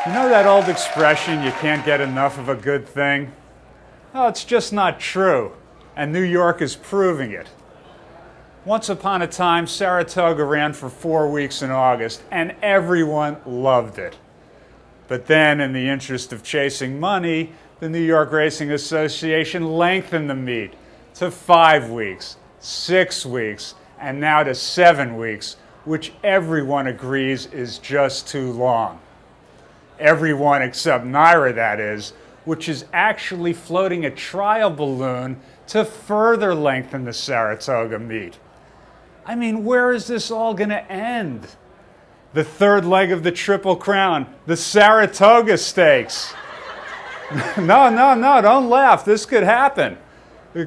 You know that old expression, you can't get enough of a good thing? Oh, it's just not true, and New York is proving it. Once upon a time, Saratoga ran for 4 weeks in August, and everyone loved it. But then, in the interest of chasing money, the New York Racing Association lengthened the meet to 5 weeks, 6 weeks, and now to 7 weeks, which everyone agrees is just too long. Everyone except NYRA, that is, which is actually floating a trial balloon to further lengthen the Saratoga meet. I mean, where is this all going to end? The third leg of the Triple Crown, the Saratoga Stakes. No, don't laugh. This could happen.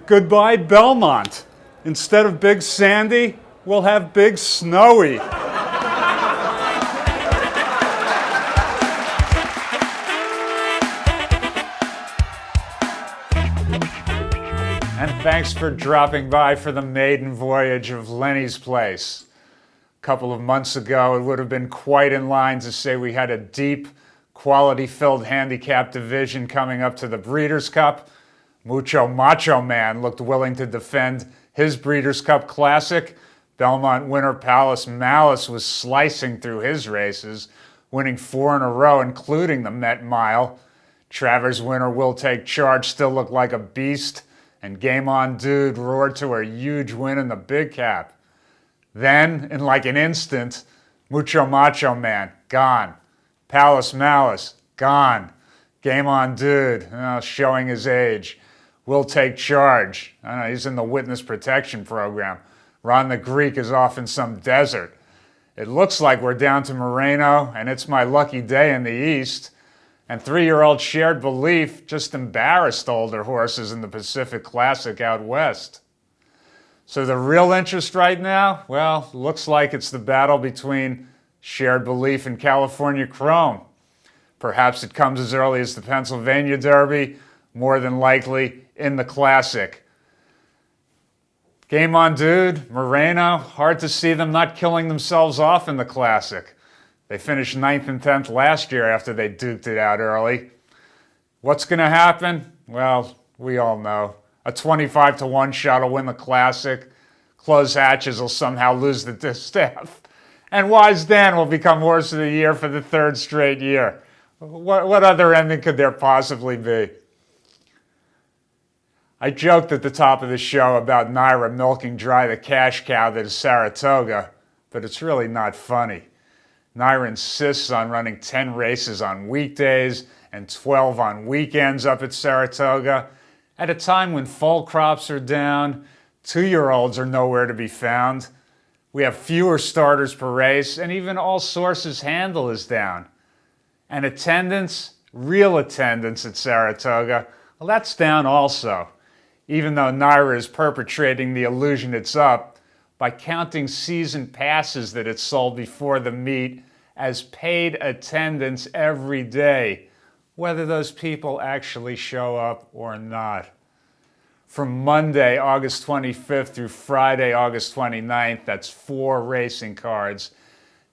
Goodbye, Belmont. Instead of Big Sandy, we'll have Big Snowy. And thanks for dropping by for the maiden voyage of Lenny's place. A couple of months ago, it would have been quite in line to say we had a deep, quality-filled handicap division coming up to the Breeders' Cup. Mucho Macho Man looked willing to defend his Breeders' Cup Classic. Belmont winner Palace Malice was slicing through his races, winning 4 in a row, including the Met Mile. Travers winner Will Take Charge still looked like a beast, and Game On Dude roared to a huge win in the Big Cap. Then, in like an instant, Mucho Macho Man, gone. Palace Malice, gone. Game On Dude, showing his age. Will Take Charge, he's in the witness protection program. Ron the Greek is off in some desert. It looks like we're down to Moreno, and it's my lucky day in the East. And 3-year-old Shared Belief just embarrassed older horses in the Pacific Classic out west. So the real interest right now, well, looks like it's the battle between Shared Belief and California Chrome. Perhaps it comes as early as the Pennsylvania Derby, more than likely in the Classic. Game On Dude, Moreno, hard to see them not killing themselves off in the Classic. They finished 9th and 10th last year after they duked it out early. What's going to happen? Well, we all know. A 25-1 shot will win the Classic. Close Hatches will somehow lose the distaff. And Wise Dan will become Horse of the Year for the 3rd straight year. What other ending could there possibly be? I joked at the top of the show about NYRA milking dry the cash cow that is Saratoga, but it's really not funny. NYRA insists on running 10 races on weekdays and 12 on weekends up at Saratoga at a time when foal crops are down, 2-year-olds are nowhere to be found. We have fewer starters per race, and even all sources' handle is down. And attendance, real attendance at Saratoga, well, that's down also, even though NYRA is perpetrating the illusion it's up by counting season passes that it sold before the meet as paid attendance every day, whether those people actually show up or not. From Monday, August 25th through Friday, August 29th, that's 4 racing cards,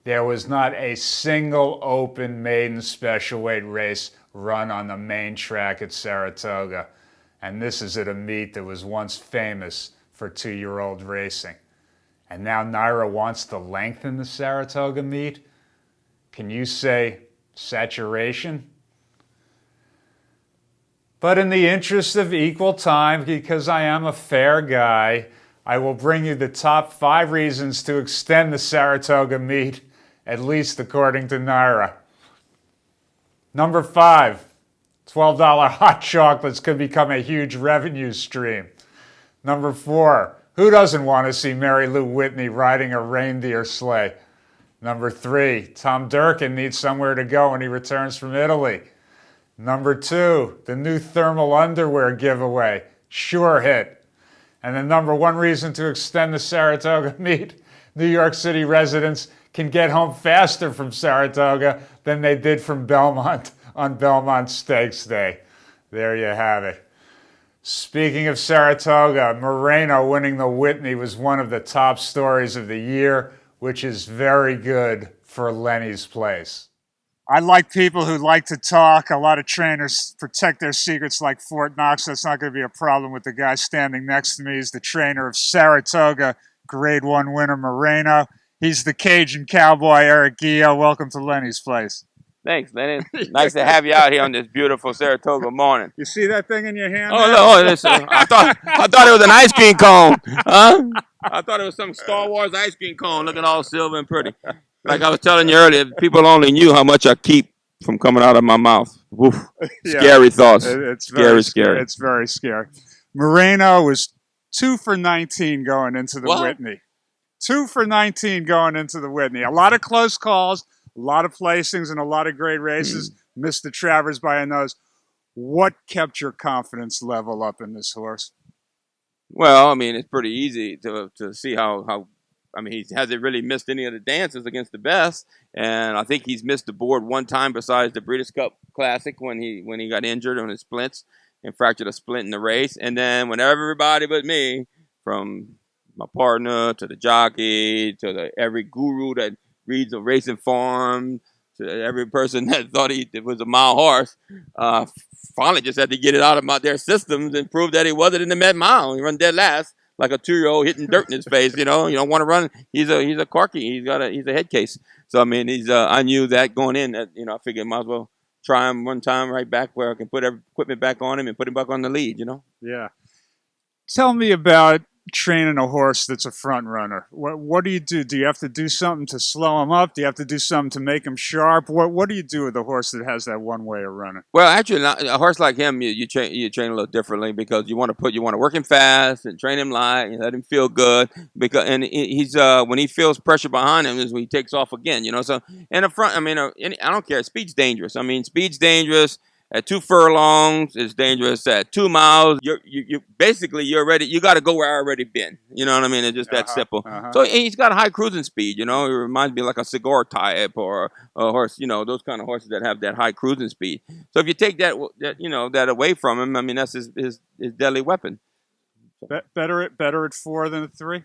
there was not a single open maiden special weight race run on the main track at Saratoga. And this is at a meet that was once famous for 2-year-old racing. And now NYRA wants to lengthen the Saratoga meet? Can you say saturation? But in the interest of equal time, because I am a fair guy, I will bring you the top 5 reasons to extend the Saratoga meet, at least according to NYRA. Number 5, $12 hot chocolates could become a huge revenue stream. Number 4, who doesn't want to see Mary Lou Whitney riding a reindeer sleigh? Number 3, Tom Durkin needs somewhere to go when he returns from Italy. Number 2, the new thermal underwear giveaway. Sure hit. And the number 1 reason to extend the Saratoga meet, New York City residents can get home faster from Saratoga than they did from Belmont on Belmont Stakes Day. There you have it. Speaking of Saratoga, Moreno winning the Whitney was one of the top stories of the year, which is very good for Lenny's place. I like people who like to talk. A lot of trainers protect their secrets like Fort Knox. That's not going to be a problem with the guy standing next to me. He's the trainer of Saratoga, Grade 1 winner Moreno. He's the Cajun cowboy, Eric Guillot. Welcome to Lenny's place. Thanks, Lenny. Nice to have you out here on this beautiful Saratoga morning. You see that thing in your hand? Oh, no, listen. I thought it was an ice cream cone. Huh? I thought it was some Star Wars ice cream cone looking all silver and pretty. Like I was telling you earlier, people only knew how much I keep from coming out of my mouth. Woof. Scary thoughts. It's scary. It's very scary. Moreno was 2 for 19 going into the Whitney. 2 for 19 going into the Whitney. A lot of close calls, a lot of placings, and a lot of great races. Missed the Travers by a nose. What kept your confidence level up in this horse? Well, I mean, it's pretty easy to see how I mean, he hasn't really missed any of the dances against the best, and I think he's missed the board one time besides the Breeders' Cup Classic when he got injured on his splints and fractured a splint in the race. And then when everybody but me, from my partner to the jockey to every guru that reads a racing farm to every person that thought it was a mile horse, finally just had to get it out of their systems and prove that he wasn't in the Met Mile. He run dead last, like a 2-year-old hitting dirt in his face. You know, you don't want to run. He's a corky. He's a head case. So I mean, I knew that going in. That I figured I might as well try him one time right back where I can put equipment back on him and put him back on the lead. You know. Yeah. Tell me about training a horse that's a front runner. What do you do? Do you have to do something to slow him up? Do you have to do something to make him sharp? What do you do with a horse that has that one way of running? Well, actually, a horse like him, you train a little differently because you want to work him fast and train him light and let him feel good he's when he feels pressure behind him is when he takes off again. You know, so in the front, I mean, I don't care. Speed's dangerous. I mean, speed's dangerous. At 2 furlongs, it's dangerous. At 2 miles, you basically you're ready. You got to go where I already been. You know what I mean? It's just that simple. So he's got a high cruising speed. You know, it reminds me like a cigar type or a horse. You know, those kind of horses that have that high cruising speed. So if you take that away from him, I mean that's his deadly weapon. Better at 4 than at 3.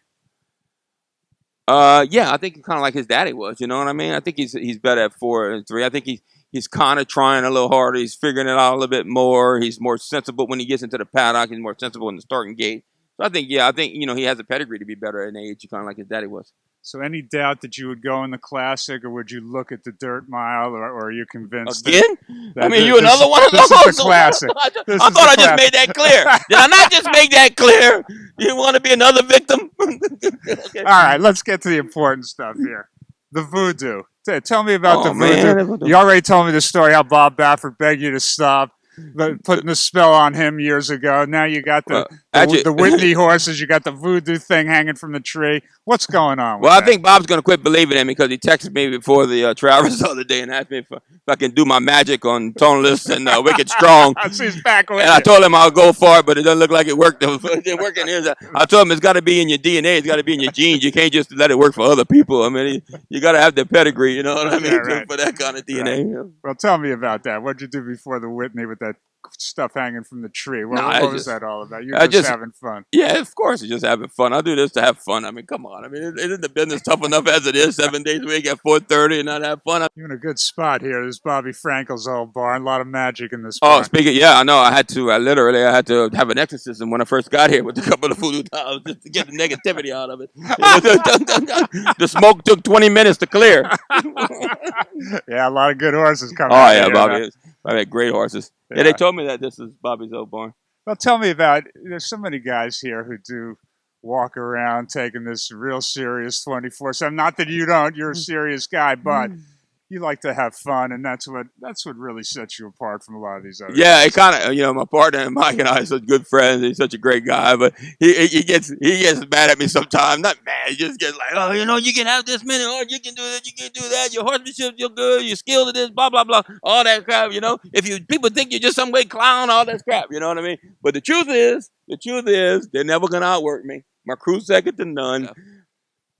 Yeah, I think kind of like his daddy was. You know what I mean? I think he's better at 4 and 3. I think he's kind of trying a little harder. He's figuring it out a little bit more. He's more sensible when he gets into the paddock. He's more sensible in the starting gate. So I think he has a pedigree to be better at an age, kind of like his daddy was. So any doubt that you would go in the Classic, or would you look at the Dirt Mile, or are you convinced? Again? I mean, you another one of those? This is the Classic. I thought I just made that clear. Did I not just make that clear? You want to be another victim? Okay. All right, let's get to the important stuff here. The voodoo. Tell me about the voodoo. You already told me the story how Bob Baffert begged you to stop, putting the spell on him years ago. Now you got the Whitney horses. You got the voodoo thing hanging from the tree. What's going on? Well, I think Bob's going to quit believing in me because he texted me before the Travers the other day and asked me if I can do my magic on Toneless and Wicked Strong. He's back with and I told him I'll go for it, but it doesn't look like it worked. It didn't work in his. I told him it's got to be in your DNA. It's got to be in your genes. You can't just let it work for other people. I mean, you got to have the pedigree. You know what I mean? Yeah, right. For that kind of DNA. Right. Well, tell me about that. What did you do before the Whitney with that stuff hanging from the tree? What was that all about? You're just having fun. Yeah, of course, you're just having fun. I do this to have fun. I mean, come on. I mean, isn't the business tough enough as it is? 7 days a week at 4:30 and not have fun. You're in a good spot here. This is Bobby Frankel's old barn. A lot of magic in this barn. Oh, speaking, yeah, I know. I had to have an exorcism when I first got here with a couple of voodoo dolls just to get the negativity out of it. The smoke took 20 minutes to clear. Yeah, a lot of good horses coming. Oh yeah, Bobby had great horses. Yeah, they told me that this is Bobby's old barn. Well, tell me about. There's so many guys here who do walk around taking this real serious 24/7. Not that you don't. You're a serious guy, but you like to have fun, and that's what really sets you apart from a lot of these other guys. It kind of, my partner Mike and I are such good friends. He's such a great guy, but he gets mad at me sometimes. Not mad, he just gets like, oh, you can have this many horses, you can do that, you can do that. Your horsemanship, you're good, you're skilled at this, blah blah blah, all that crap. If people think you're just some way clown, all that crap. You know what I mean? But the truth is, they're never gonna outwork me. My crew's second to none.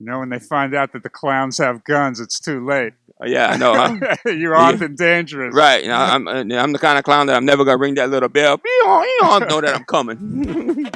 Yeah. When they find out that the clowns have guns, it's too late. Yeah, I know. Huh? You're often dangerous. Right. I'm the kind of clown that I'm never going to ring that little bell. You don't know that I'm coming.